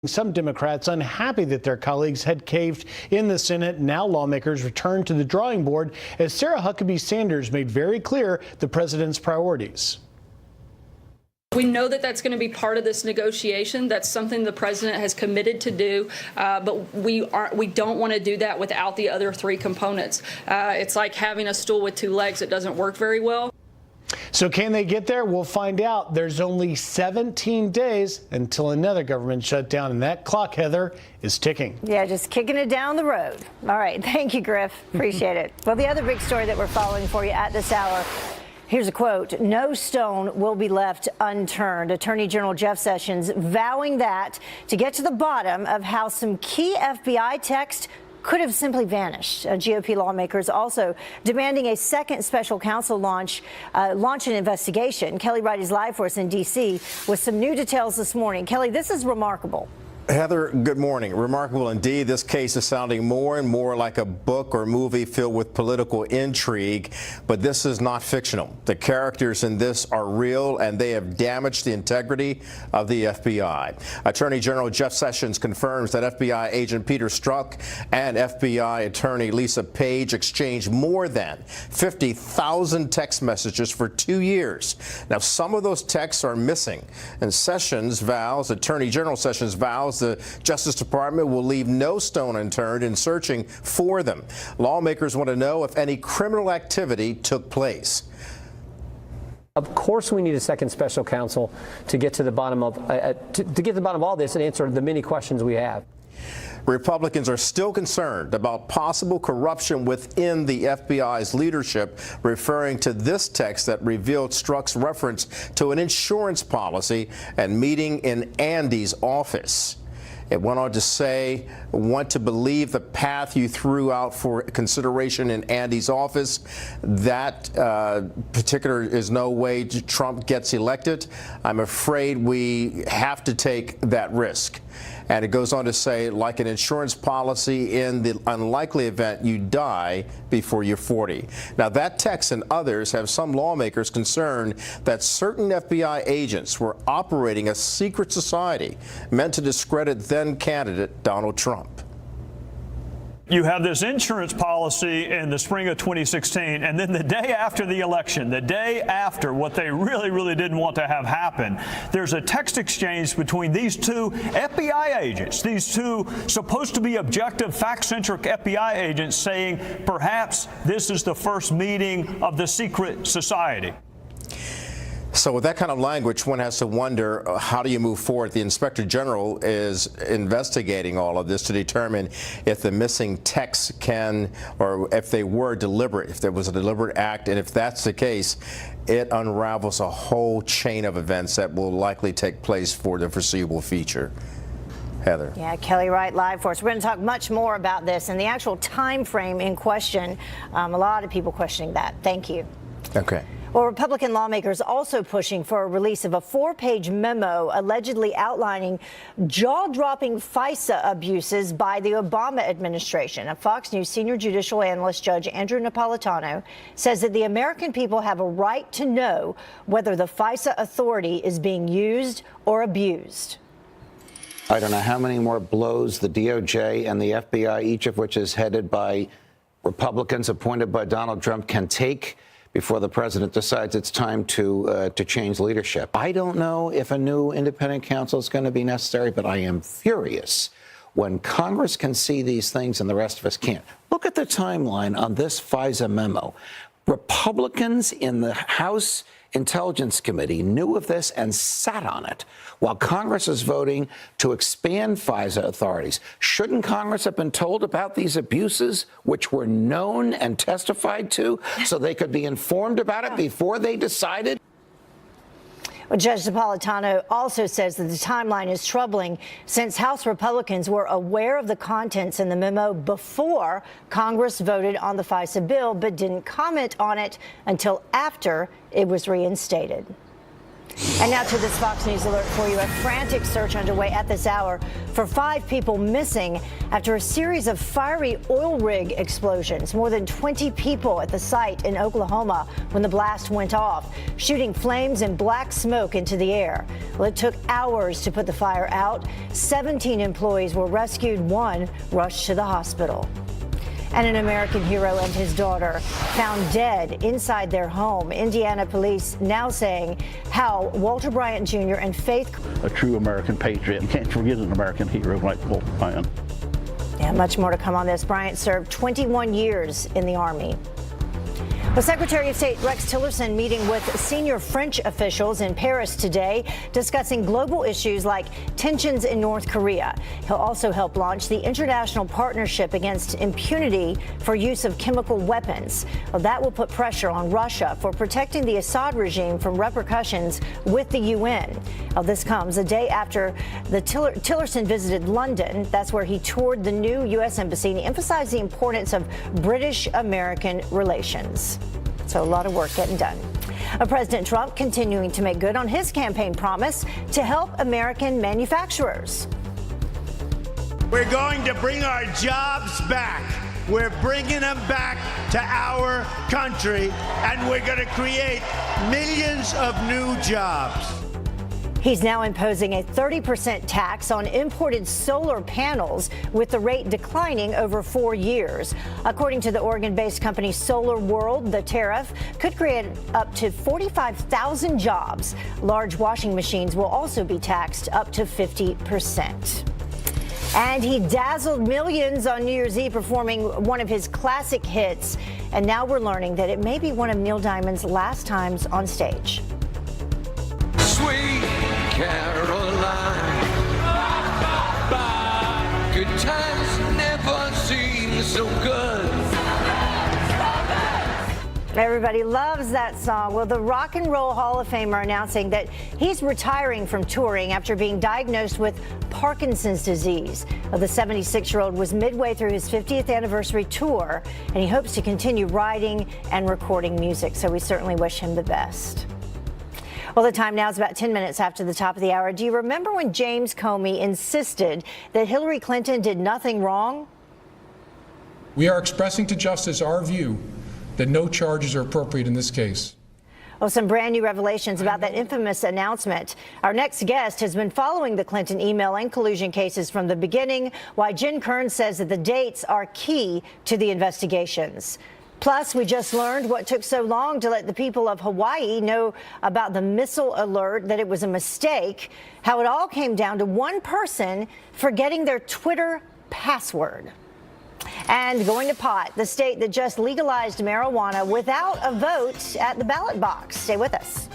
Some Democrats unhappy that their colleagues had caved in the Senate. Now lawmakers return to the drawing board as Sarah Huckabee Sanders made very clear the president's priorities. We know that that's going to be part of this negotiation. That's something the president has committed to do, but we don't want to do that without the other three components. It's like having a stool with two legs. It doesn't work very well. So can they get there? We'll find out. There's only 17 days until another government shutdown, and that clock, Heather, is ticking. Yeah, just kicking it down the road. All right. Thank you, Griff. Appreciate it. Well, the other big story that we're following for you at this hour, here's a quote: "No stone will be left unturned." Attorney General Jeff Sessions vowing that to get to the bottom of how some key FBI text could have simply vanished. GOP lawmakers also demanding a second special counsel launch an investigation. Kelly Wright is live for us in D.C. with some new details this morning. Kelly, this is remarkable. Heather, good morning. Remarkable indeed. This case is sounding more and more like a book or movie filled with political intrigue, but this is not fictional. The characters in this are real, and they have damaged the integrity of the FBI. Attorney General Jeff Sessions confirms that FBI agent Peter Strzok and FBI attorney Lisa Page exchanged more than 50,000 text messages for 2 years. Now, some of those texts are missing, and Attorney General Sessions vows the Justice Department will leave no stone unturned in searching for them. Lawmakers want to know if any criminal activity took place. Of course, we need a second special counsel to get to the bottom of to get to the bottom of all this and answer the many questions we have. Republicans are still concerned about possible corruption within the FBI's leadership, referring to this text that revealed Strzok's reference to an insurance policy and meeting in Andy's office. It went on to say, "Want to believe the path you threw out for consideration in Andy's office. That particular is no way Trump gets elected. I'm afraid we have to take that risk." And it goes on to say, like an insurance policy in the unlikely event you die before you're 40. Now, that text and others have some lawmakers concerned that certain FBI agents were operating a secret society meant to discredit then candidate Donald Trump. You have this insurance policy in the spring of 2016, and then the day after the election, the day after what they really didn't want to have happen, there's a text exchange between these two FBI agents, these two supposed to be objective, fact-centric FBI agents, saying perhaps this is the first meeting of the secret society. So with that kind of language, one has to wonder, how do you move forward? The Inspector General is investigating all of this to determine if the missing texts can, or if they were deliberate, if there was a deliberate act. And if that's the case, it unravels a whole chain of events that will likely take place for the foreseeable future. Heather. Yeah, Kelly Wright live for us. We're going to talk much more about this and the actual time frame in question. A lot of people questioning that. Thank you. Okay. Well, Republican lawmakers also pushing for a release of a 4-page memo allegedly outlining jaw-dropping FISA abuses by the Obama administration. A Fox News senior judicial analyst, Judge Andrew Napolitano, says that the American people have a right to know whether the FISA authority is being used or abused. I don't know how many more blows the DOJ and the FBI, each of which is headed by Republicans appointed by Donald Trump, can take before the president decides it's time to change leadership. I don't know if a new independent counsel is going to be necessary, but I am furious when Congress can see these things and the rest of us can't. Look at the timeline on this FISA memo. Republicans in the House Intelligence Committee knew of this and sat on it while Congress is voting to expand FISA authorities. Shouldn't Congress have been told about these abuses, which were known and testified to, so they could be informed about it before they decided? Well, Judge Napolitano also says that the timeline is troubling since House Republicans were aware of the contents in the memo before Congress voted on the FISA bill, but didn't comment on it until after it was reinstated. And now to this Fox News alert for you. A frantic search underway at this hour for 5 people missing after a series of fiery oil rig explosions. More than 20 people at the site in Oklahoma when the blast went off, shooting flames and black smoke into the air. Well, it took hours to put the fire out. 17 employees were rescued. 1 rushed to the hospital. And an American hero and his daughter found dead inside their home. Indiana police now saying how Walter Bryant Jr. and Faith. A true American patriot. You can't forget an American hero like Walter Bryant. Yeah, much more to come on this. Bryant served 21 years in the Army. Well, Secretary of State Rex Tillerson meeting with senior French officials in Paris today, discussing global issues like tensions in North Korea. He'll also help launch the International Partnership Against Impunity for Use of Chemical Weapons. Well, that will put pressure on Russia for protecting the Assad regime from repercussions with the UN. Well, this comes a day after Tillerson visited London. That's where he toured the new U.S. Embassy and he emphasized the importance of British-American relations. So a lot of work getting done. President Trump continuing to make good on his campaign promise to help American manufacturers. We're going to bring our jobs back. We're bringing them back to our country, and we're going to create millions of new jobs. He's now imposing a 30% tax on imported solar panels, with the rate declining over 4 years. According to the Oregon-based company Solar World, the tariff could create up to 45,000 jobs. Large washing machines will also be taxed up to 50%. And he dazzled millions on New Year's Eve performing one of his classic hits. And now we're learning that it may be one of Neil Diamond's last times on stage. Sweet Caroline, good times never seem so good. Everybody loves that song. Well, the Rock and Roll Hall of Famer announcing that he's retiring from touring after being diagnosed with Parkinson's disease. Well, the 76-year-old was midway through his 50th anniversary tour, and he hopes to continue writing and recording music, so we certainly wish him the best. Well, the time now is about 10 minutes after the top of the hour. Do you remember when James Comey insisted that Hillary Clinton did nothing wrong? We are expressing to justice our view that no charges are appropriate in this case. Well, some brand new revelations about that infamous announcement. Our next guest has been following the Clinton email and collusion cases from the beginning, while Jen Kern says that the dates are key to the investigations. Plus, we just learned what took so long to let the people of Hawaii know about the missile alert, that it was a mistake, how it all came down to one person forgetting their Twitter password. And going to pot, the state that just legalized marijuana without a vote at the ballot box. Stay with us.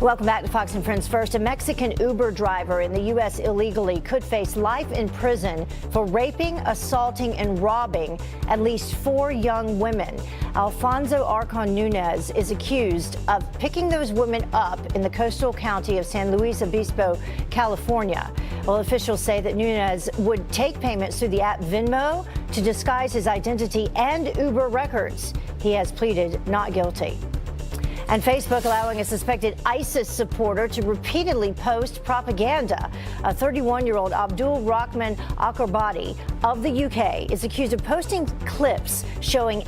Welcome back to Fox and Friends First. A Mexican Uber driver in the U.S. illegally could face life in prison for raping, assaulting, and robbing at least 4 young women. Alfonso Arcon Nunez is accused of picking those women up in the coastal county of San Luis Obispo, California. Well, officials say that Nunez would take payments through the app Venmo to disguise his identity and Uber records. He has pleaded not guilty. And Facebook allowing a suspected ISIS supporter to repeatedly post propaganda. A 31-year-old Abdul Rahman Akarbadi of the UK is accused of posting clips showing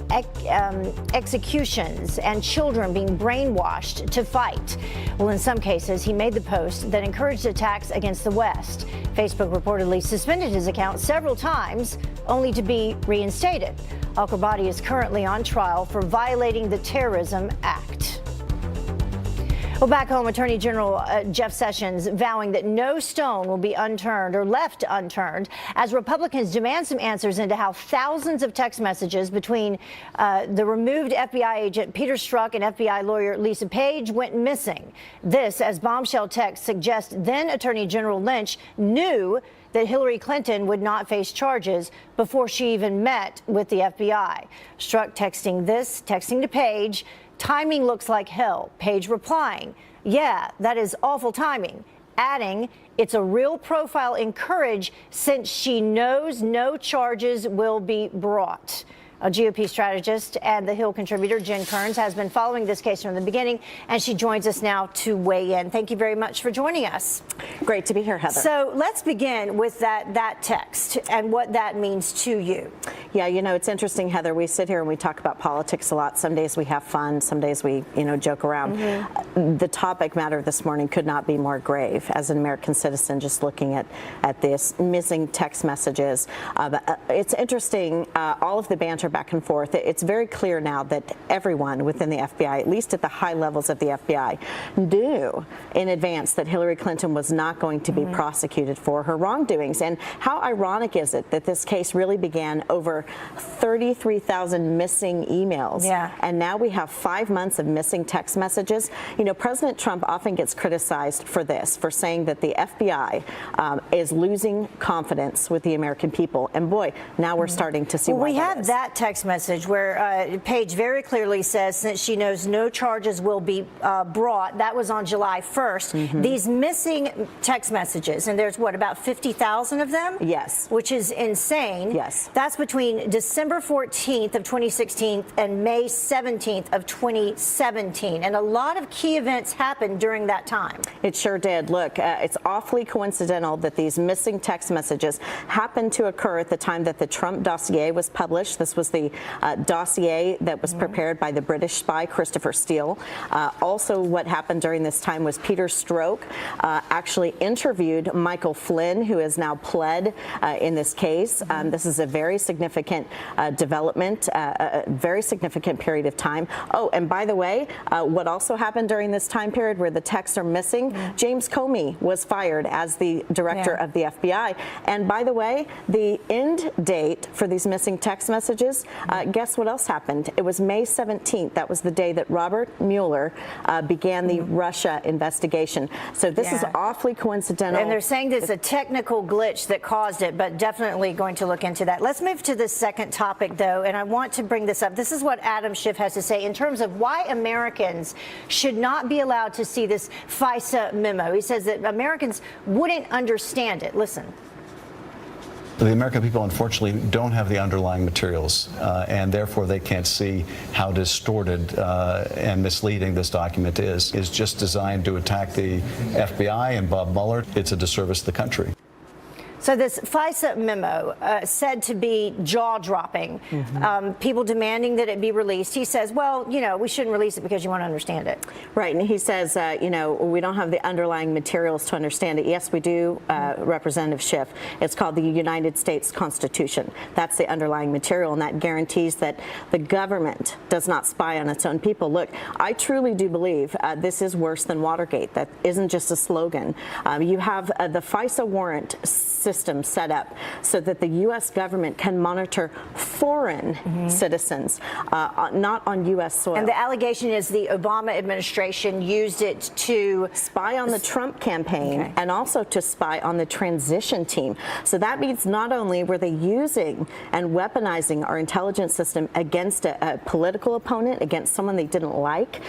executions and children being brainwashed to fight. Well, in some cases, he made the post that encouraged attacks against the West. Facebook reportedly suspended his account several times, only to be reinstated. Akarbadi is currently on trial for violating the Terrorism Act. Well, back home, Attorney General Jeff Sessions vowing that no stone will be unturned or left unturned as Republicans demand some answers into how thousands of text messages between the removed FBI agent Peter Strzok and FBI lawyer Lisa Page went missing. This as bombshell texts suggest then Attorney General Lynch knew that Hillary Clinton would not face charges before she even met with the FBI. Strzok texting to Page, "Timing looks like hell." Page replying, "Yeah, that is awful timing," adding, "It's a real profile in courage since she knows no charges will be brought." A GOP strategist and The Hill contributor Jen Kearns has been following this case from the beginning, and she joins us now to weigh in. Thank you very much for joining us. Great to be here, Heather. So let's begin with that text and what that means to you. Yeah, you know, it's interesting, Heather. We sit here and we talk about politics a lot. Some days we have fun. Some days we, joke around. The topic matter this morning could not be more grave. As an American citizen, just looking at this missing text messages, it's interesting. All of the banter back and forth. It's very clear now that everyone within the FBI, at least at the high levels of the FBI, knew in advance that Hillary Clinton was not going to be prosecuted for her wrongdoings. And how ironic is it that this case really began over 33,000 missing emails? Yeah. And now we have 5 months of missing text messages. President Trump often gets criticized for this, for saying that the FBI is losing confidence with the American people. And boy, now we're starting to see why we that have is. that text message where Page very clearly says, since she knows no charges will be brought, that was on July 1st. These missing text messages, and there's about 50,000 of them? Yes. Which is insane. Yes. That's between December 14th of 2016 and May 17th of 2017. And a lot of key events happened during that time. It sure did. Look, it's awfully coincidental that these missing text messages happened to occur at the time that the Trump dossier was published. This was the dossier that was prepared by the British spy Christopher Steele. Also, what happened during this time was Peter Strzok actually interviewed Michael Flynn, who has now pled in this case. This is a very significant development, a very significant period of time. Oh, and by the way, what also happened during this time period where the texts are missing, James Comey was fired as the director of the FBI. And by the way, the end date for these missing text messages, guess what else happened? It was May 17th. That was the day that Robert Mueller began the Russia investigation. So this is awfully coincidental. And they're saying it's a technical glitch that caused it, but definitely going to look into that. Let's move to the second topic, though, and I want to bring this up. This is what Adam Schiff has to say in terms of why Americans should not be allowed to see this FISA memo. He says that Americans wouldn't understand it. Listen. The American people, unfortunately, don't have the underlying materials, and therefore they can't see how distorted and misleading this document is. It's just designed to attack the FBI and Bob Mueller. It's a disservice to the country. So this FISA memo said to be jaw-dropping, people demanding that it be released. He says, well, we shouldn't release it because you won't understand it. Right, and he says, we don't have the underlying materials to understand it. Yes, we do, Representative Schiff. It's called the United States Constitution. That's the underlying material, and that guarantees that the government does not spy on its own people. Look, I truly do believe this is worse than Watergate. That isn't just a slogan. You have the FISA warrant system set up so that the U.S. government can monitor foreign citizens, not on U.S. soil. And the allegation is the Obama administration used it to spy on the Trump campaign and also to spy on the transition team. So that means not only were they using and weaponizing our intelligence system against a political opponent, against someone they didn't like,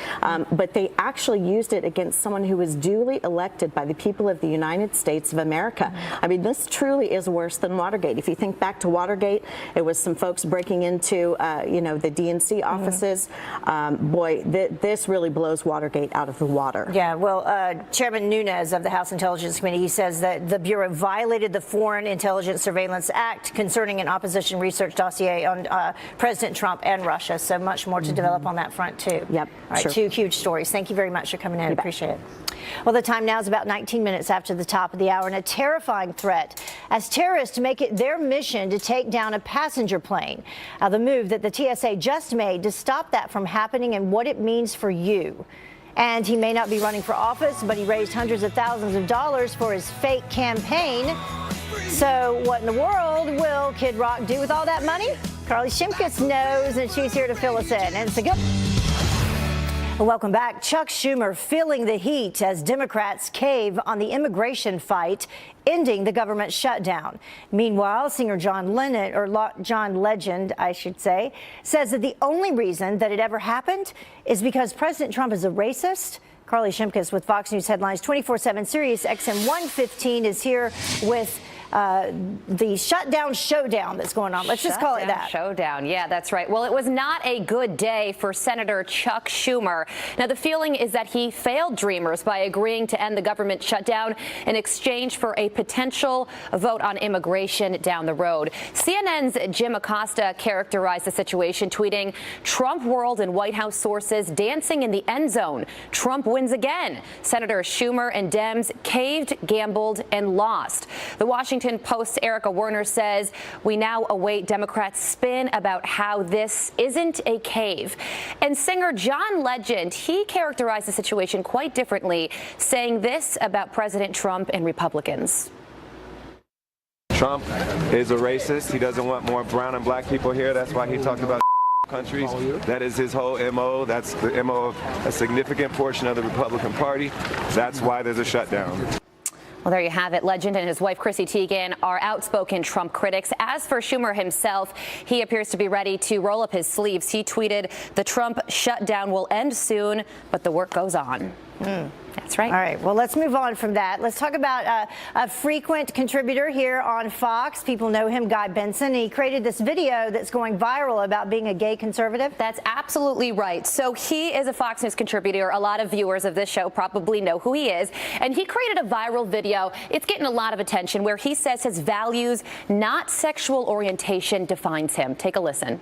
but they actually used it against someone who was duly elected by the people of the United States of America. I mean, this truly is worse than Watergate. If you think back to Watergate, it was some folks breaking into, the DNC offices. Boy, this really blows Watergate out of the water. Yeah, well, Chairman Nunes of the House Intelligence Committee, he says that the Bureau violated the Foreign Intelligence Surveillance Act concerning an opposition research dossier on President Trump and Russia. So much more to develop on that front, too. Yep. All right, sure. Two huge stories. Thank you very much for coming in. I appreciate it. Well, the time now is about 19 minutes after the top of the hour, and a terrifying threat as terrorists make it their mission to take down a passenger plane. The move that the TSA just made to stop that from happening and what it means for you. And he may not be running for office, but he raised hundreds of thousands of dollars for his fake campaign. So what in the world will Kid Rock do with all that money? Carly Shimkus knows, and she's here to fill us in. And it's a good... Welcome back. Chuck Schumer feeling the heat as Democrats cave on the immigration fight, ending the government shutdown. Meanwhile, singer John Legend, I should say, says that the only reason that it ever happened is because President Trump is a racist. Carly Shimkus with Fox News Headlines 24/7 Sirius XM 115 is here with the shutdown showdown that's going on. Let's just call it that. Showdown. Yeah, that's right. Well, it was not a good day for Senator Chuck Schumer. Now, the feeling is that he failed Dreamers by agreeing to end the government shutdown in exchange for a potential vote on immigration down the road. CNN's Jim Acosta characterized the situation, tweeting, "Trump world and White House sources dancing in the end zone. Trump wins again. Senator Schumer and Dems caved, gambled, and lost." The Washington Post's Erica Werner says, "We now await Democrats' spin about how this isn't a cave." And singer John Legend, he characterized the situation quite differently, saying this about President Trump and Republicans. Trump is a racist. He doesn't want more brown and black people here. That's why he talked about countries. That is his whole MO. That's the MO of a significant portion of the Republican Party. That's why there's a shutdown. Well, there you have it. Legend and his wife, Chrissy Teigen, are outspoken Trump critics. As for Schumer himself, he appears to be ready to roll up his sleeves. He tweeted, "The Trump shutdown will end soon, but the work goes on." That's right. All right. Well, let's move on from that. Let's talk about a frequent contributor here on Fox. People know him, Guy Benson. He created this video that's going viral about being a gay conservative. That's absolutely right. So he is a Fox News contributor. A lot of viewers of this show probably know who he is. And he created a viral video. It's getting a lot of attention where he says his values, not sexual orientation, defines him. Take a listen.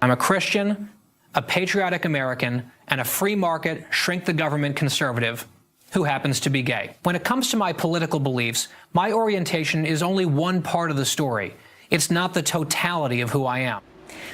I'm a Christian, a patriotic American, and a free market, shrink the government conservative who happens to be gay. When it comes to my political beliefs, my orientation is only one part of the story. It's not the totality of who I am.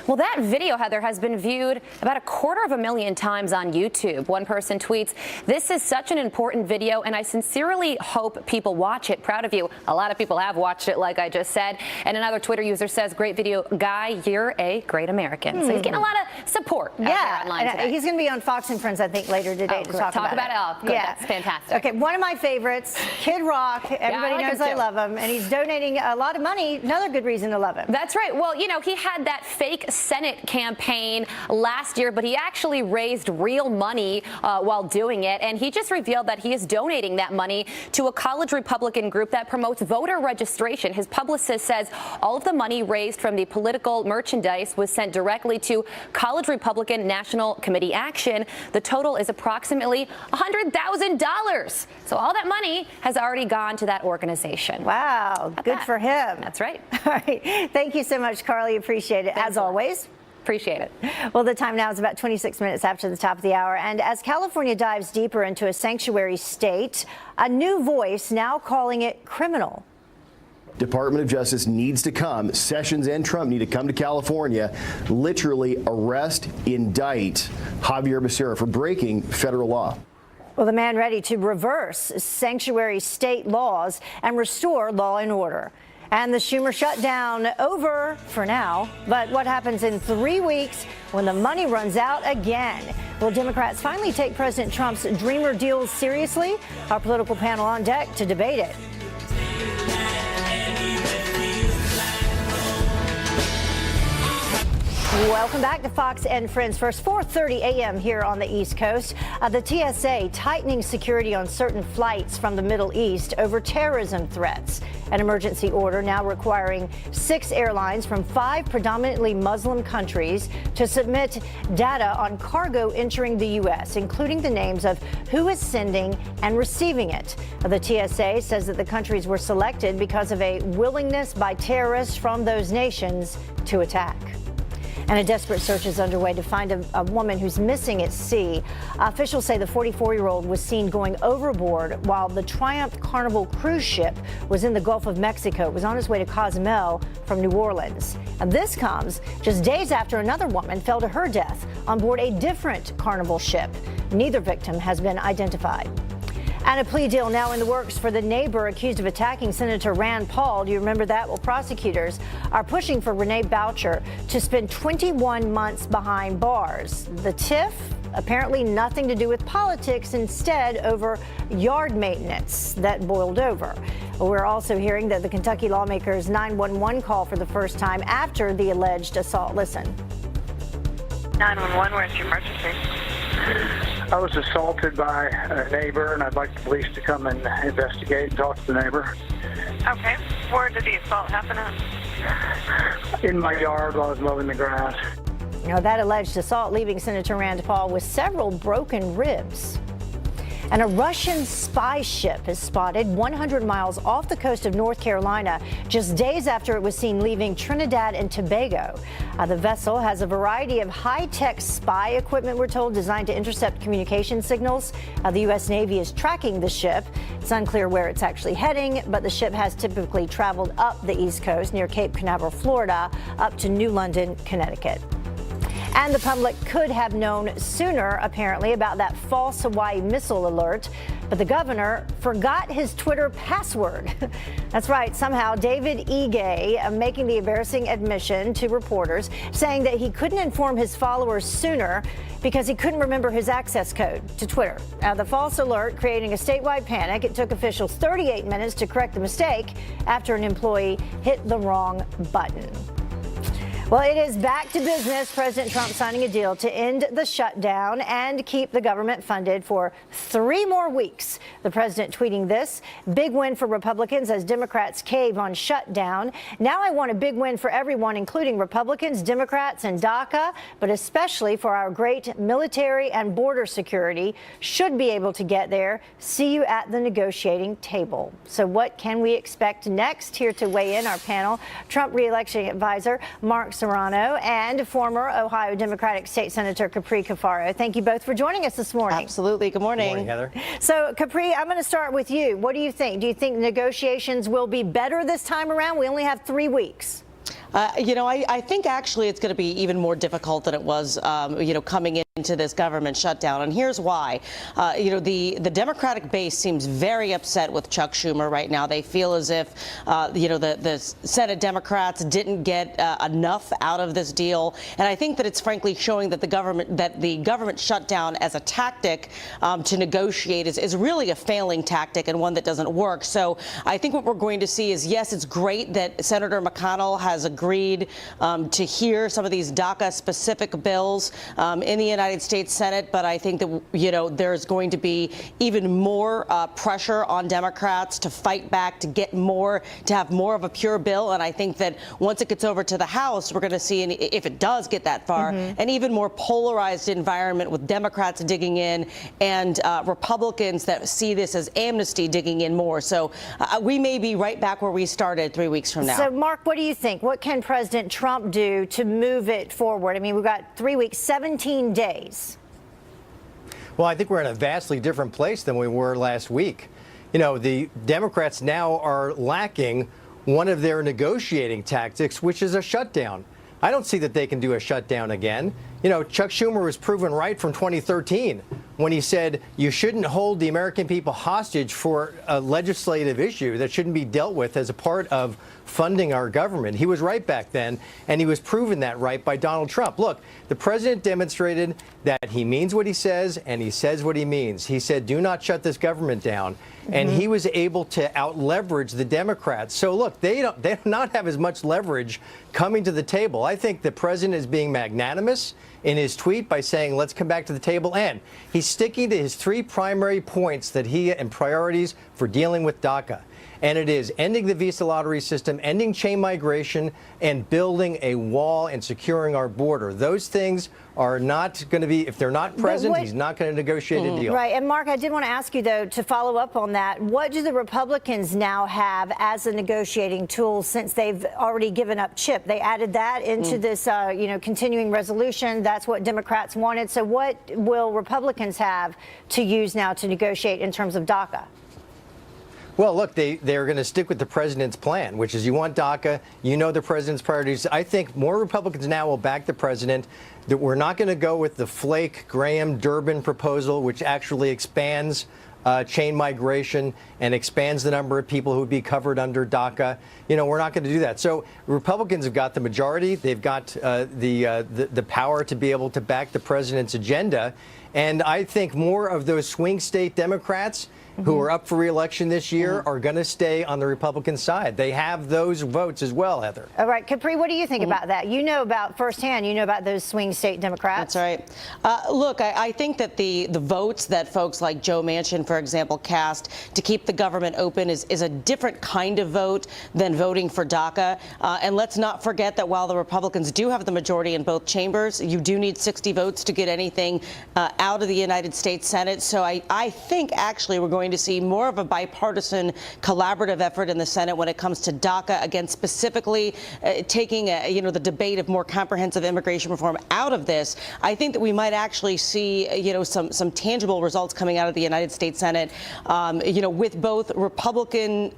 Well, that video, Heather, has been viewed about 250,000 times on YouTube. One person tweets, "This is such an important video, and I sincerely hope people watch it. Proud of you." A lot of people have watched it, like I just said. And another Twitter user says, "Great video, Guy. You're a great American." So he's getting a lot of support out there online today. He's going to be on Fox and Friends, I think, later today to talk about it. Oh, good. That's fantastic. Okay, one of my favorites, Kid Rock. Everybody knows I love him, and he's donating a lot of money. Another good reason to love him. That's right. Well, you know, he had that fake Senate campaign last year, but he actually raised real money while doing it, and he just revealed that he is donating that money to a college Republican group that promotes voter registration. His publicist says all of the money raised from the political merchandise was sent directly to College Republican National Committee Action. The total is approximately $100,000. So all that money has already gone to that organization. Wow, good for him. That's right. All right. Thank you so much, Carly. Appreciate it, as always. Appreciate it. Well, the time now is about 26 minutes after the top of the hour. And as California dives deeper into a sanctuary state, a new voice now calling it criminal. Department of Justice needs to come. Sessions and Trump need to come to California, literally arrest, indict Javier Becerra for breaking federal law. Well, the man ready to reverse sanctuary state laws and restore law and order. And the Schumer shutdown over for now. But what happens in 3 weeks when the money runs out again? Will Democrats finally take President Trump's Dreamer deals seriously? Our political panel on deck to debate it. Welcome back to Fox and Friends. First, 4:30 a.m. here on the East Coast. The TSA tightening security on certain flights from the Middle East over terrorism threats. An emergency order now requiring 6 airlines from 5 predominantly Muslim countries to submit data on cargo entering the U.S., including the names of who is sending and receiving it. The TSA says that the countries were selected because of a willingness by terrorists from those nations to attack. And a desperate search is underway to find a woman who's missing at sea. Officials say the 44-year-old was seen going overboard while the Triumph Carnival cruise ship was in the Gulf of Mexico. It was on its way to Cozumel from New Orleans. And this comes just days after another woman fell to her death on board a different Carnival ship. Neither victim has been identified. And a plea deal now in the works for the neighbor accused of attacking Senator Rand Paul. Do you remember that? Well, prosecutors are pushing for Renee Boucher to spend 21 months behind bars. The tiff? Apparently nothing to do with politics, instead over yard maintenance that boiled over. We're also hearing that the Kentucky lawmakers' 911 call for the first time after the alleged assault. Listen. 911, where's your emergency? I was assaulted by a neighbor, and I'd like the police to come and investigate and talk to the neighbor. Okay. Where did the assault happen at? In my yard while I was mowing the grass. Now, that alleged assault leaving Senator Rand Paul with several broken ribs. And a Russian spy ship is spotted 100 miles off the coast of North Carolina just days after it was seen leaving Trinidad and Tobago. The vessel has a variety of high-tech spy equipment, we're told, designed to intercept communication signals. The U.S. Navy is tracking the ship. It's unclear where it's actually heading, but the ship has typically traveled up the East Coast near Cape Canaveral, Florida, up to New London, Connecticut. And the public could have known sooner, apparently, about that false Hawaii missile alert. But the governor forgot his Twitter password. That's right. Somehow, David Ige making the embarrassing admission to reporters, saying that he couldn't inform his followers sooner because he couldn't remember his access code to Twitter. The false alert creating a statewide panic. It took officials 38 minutes to correct the mistake after an employee hit the wrong button. Well, it is back to business. President Trump signing a deal to end the shutdown and keep the government funded for 3 more weeks. The president tweeting this: big win for Republicans as Democrats cave on shutdown. Now I want a big win for everyone, including Republicans, Democrats, and DACA, but especially for our great military and border security. Should be able to get there. See you at the negotiating table. So what can we expect next? Here to weigh in, our panel, Trump re-election advisor Mark Serrano and former Ohio Democratic State Senator Capri Cafaro. Thank you both for joining us this morning. Absolutely. Good morning. Good morning, Heather. So, Capri, I'm going to start with you. What do you think? Do you think negotiations will be better this time around? We only have 3 weeks. I think actually it's going to be even more difficult than it was, coming into this government shutdown. And here's why. The Democratic base seems very upset with Chuck Schumer right now. They feel as if, the Senate Democrats didn't get enough out of this deal. And I think that it's frankly showing that the government shutdown as a tactic to negotiate is really a failing tactic and one that doesn't work. So I think what we're going to see is, yes, it's great that Senator McConnell has agreed to hear some of these DACA-specific bills in the United States Senate, but I think that, there's going to be even more pressure on Democrats to fight back, to have more of a pure bill. And I think that once it gets over to the House, we're going to see, if it does get that far, an even more polarized environment with Democrats digging in and Republicans that see this as amnesty digging in more. So we may be right back where we started 3 weeks from now. So, Mark, what do you think? What can President Trump do to move it forward? I mean, we've got 3 weeks, 17 days. Well, I think we're in a vastly different place than we were last week. The Democrats now are lacking one of their negotiating tactics, which is a shutdown. I don't see that they can do a shutdown again. Chuck Schumer was proven right from 2013 when he said you shouldn't hold the American people hostage for a legislative issue that shouldn't be dealt with as a part of funding our government. He was right back then, and he was proven that right by Donald Trump. Look, the president demonstrated that he means what he says, and he says what he means. He said, do not shut this government down. And he was able to out-leverage the Democrats. So, look, they do not have as much leverage coming to the table. I think the president is being magnanimous in his tweet by saying, let's come back to the table. And he's sticking to his 3 primary points and priorities for dealing with DACA. And it is ending the visa lottery system, ending chain migration, and building a wall and securing our border. Those things are not going to be, if they're not present, he's not going to negotiate a deal. Right. And Mark, I did want to ask you, though, to follow up on that. What do the Republicans now have as a negotiating tool since they've already given up CHIP? They added that into this, continuing resolution. That's what Democrats wanted. So what will Republicans have to use now to negotiate in terms of DACA? Well, look, they're going to stick with the president's plan, which is you want DACA, the president's priorities. I think more Republicans now will back the president, that we're not going to go with the Flake, Graham, Durbin proposal, which actually expands chain migration and expands the number of people who would be covered under DACA. We're not going to do that. So Republicans have got the majority. They've got the power to be able to back the president's agenda. And I think more of those swing state Democrats who are up for re-election this year are going to stay on the Republican side. They have those votes as well, Heather. All right, Capri, what do you think about that? You know about firsthand, you know about those swing state Democrats. That's right. Look, I think that the votes that folks like Joe Manchin, for example, cast to keep the government open is a different kind of vote than voting for DACA. And let's not forget that while the Republicans do have the majority in both chambers, you do need 60 votes to get anything out of the United States Senate. So I think actually we're going to see more of a bipartisan collaborative effort in the Senate when it comes to DACA, again, specifically taking the debate of more comprehensive immigration reform out of this. I think that we might actually see some tangible results coming out of the United States Senate, with both Republican,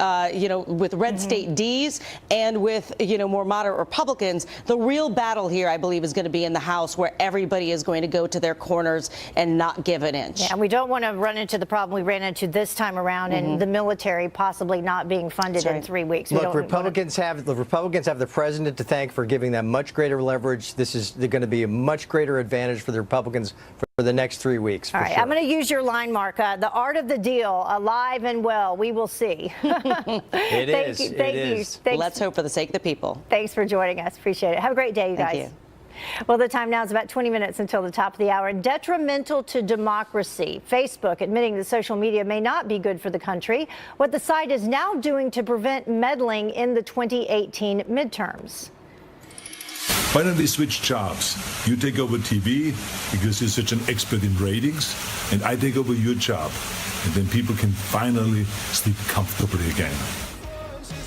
with red state Ds and with more moderate Republicans. The real battle here, I believe, is going to be in the House, where everybody is going to go to their corners and not give an inch. Yeah, and we don't want to run into the problem we ran into this time around in the military possibly not being funded in 3 weeks. Look, Republicans have the president to thank for giving them much greater leverage. This is going to be a much greater advantage for the Republicans for the next 3 weeks. All right, I'm going to use your line, Mark. The art of the deal, alive and well. We will see. It is. Thank you. Let's hope for the sake of the people. Thanks for joining us. Appreciate it. Have a great day, you guys. Thank you. Well, the time now is about 20 minutes until the top of the hour. Detrimental to democracy. Facebook admitting that social media may not be good for the country. What the site is now doing to prevent meddling in the 2018 midterms. Why don't we switch jobs? You take over TV because you're such an expert in ratings, and I take over your job. And then people can finally sleep comfortably again.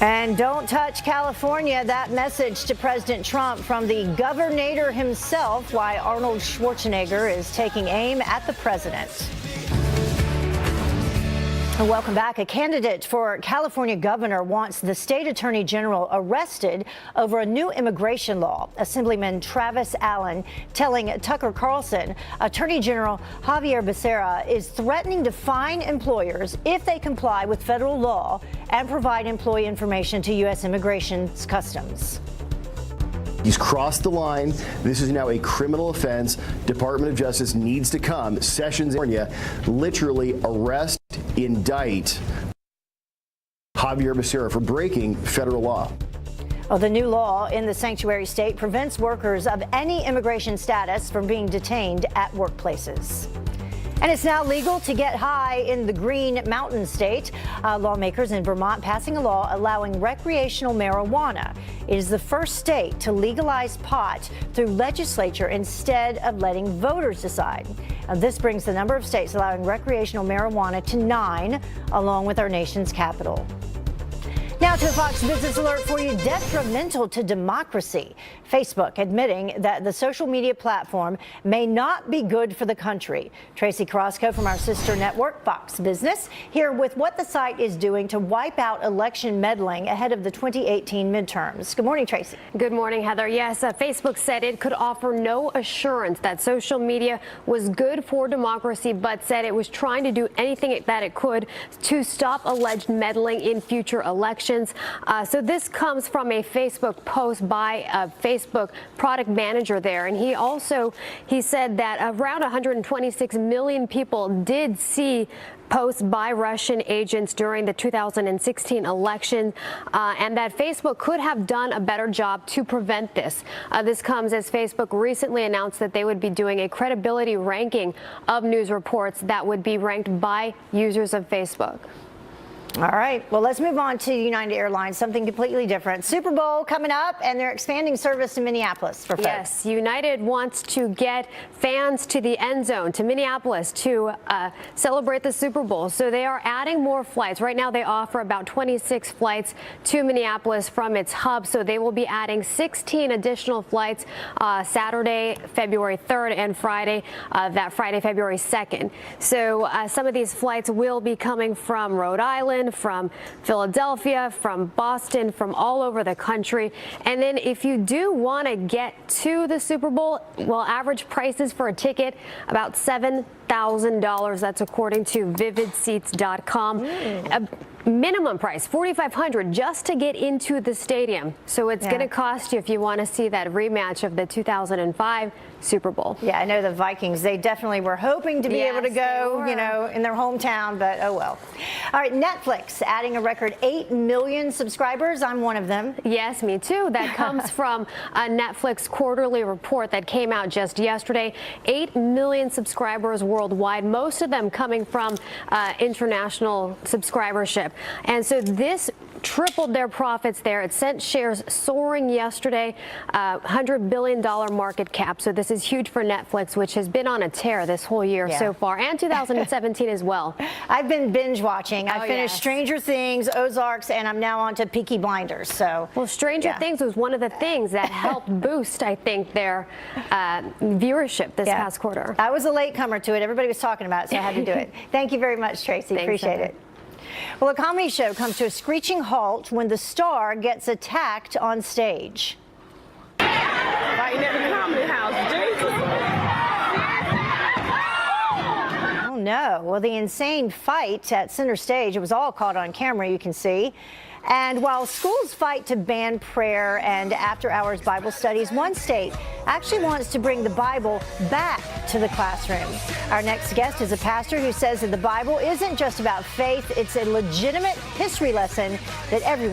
And don't touch California. That message to President Trump from the governor himself, why Arnold Schwarzenegger is taking aim at the president. And welcome back. A candidate for California governor wants the state attorney general arrested over a new immigration law. Assemblyman Travis Allen telling Tucker Carlson Attorney General Xavier Becerra is threatening to fine employers if they comply with federal law and provide employee information to U.S. Immigration Customs. He's crossed the line. This is now a criminal offense. Department of Justice needs to come. Sessions, California, literally arrest, indict Xavier Becerra for breaking federal law. Well, the new law in the sanctuary state prevents workers of any immigration status from being detained at workplaces. And it's now legal to get high in the Green Mountain State. Lawmakers in Vermont passing a law allowing recreational marijuana. It is the first state to legalize pot through legislature instead of letting voters decide. Now, this brings the number of states allowing recreational marijuana to 9, along with our nation's capital. Now to a Fox Business Alert for you. Detrimental to democracy. Facebook admitting that the social media platform may not be good for the country. Tracy Carrasco from our sister network, Fox Business, here with what the site is doing to wipe out election meddling ahead of the 2018 midterms. Good morning, Tracy. Good morning, Heather. Yes, Facebook said it could offer no assurance that social media was good for democracy, but said it was trying to do anything that it could to stop alleged meddling in future elections. So this comes from a Facebook post by a Facebook product manager there. And he said that around 126 million people did see posts by Russian agents during the 2016 election, and that Facebook could have done a better job to prevent this. This comes as Facebook recently announced that they would be doing a credibility ranking of news reports that would be ranked by users of Facebook. All right. Well, let's move on to United Airlines, something completely different. Super Bowl coming up, and they're expanding service to Minneapolis for folks. Yes, United wants to get fans to the end zone, to Minneapolis, to celebrate the Super Bowl. So they are adding more flights. Right now, they offer about 26 flights to Minneapolis from its hub. So they will be adding 16 additional flights Saturday, February 3rd, and Friday, February 2nd. So some of these flights will be coming from Rhode Island, from Philadelphia, from Boston, from all over the country. And then if you do want to get to the Super Bowl, well, average prices for a ticket about $7 $100,000. That's according to VividSeats.com. A minimum price, $4,500 just to get into the stadium. So it's going to cost you if you want to see that rematch of the 2005 Super Bowl. Yeah, I know the Vikings, they definitely were hoping to be able to Yes, go, they you know, in their hometown, but oh well. All right, Netflix adding a record 8 million subscribers. I'm one of them. Yes, me too. That comes from a Netflix quarterly report that came out just yesterday. 8 million subscribers worldwide, most of them coming from international subscribership. And so this tripled their profits there. It sent shares soaring yesterday, $100 billion market cap. So this is huge for Netflix, which has been on a tear this whole year so far, and 2017 as well. I've been binge watching. I finished yes. Stranger Things, Ozarks, and I'm now on to Peaky Blinders. So, well, Stranger Things was one of the things that helped boost, I think, their viewership this past quarter. I was a latecomer to it. Everybody was talking about it, so I had to do it. Thank you very much, Tracy. Thanks, Appreciate Heather. it. Well, a comedy show comes to a screeching halt when the star gets attacked on stage. Fighting at the Comedy House, Jesus. Oh, no. Well, the insane fight at center stage, it was all caught on camera, you can see. And while schools fight to ban prayer and after-hours Bible studies, one state actually wants to bring the Bible back to the classroom. Our next guest is a pastor who says that the Bible isn't just about faith, it's a legitimate history lesson that everyone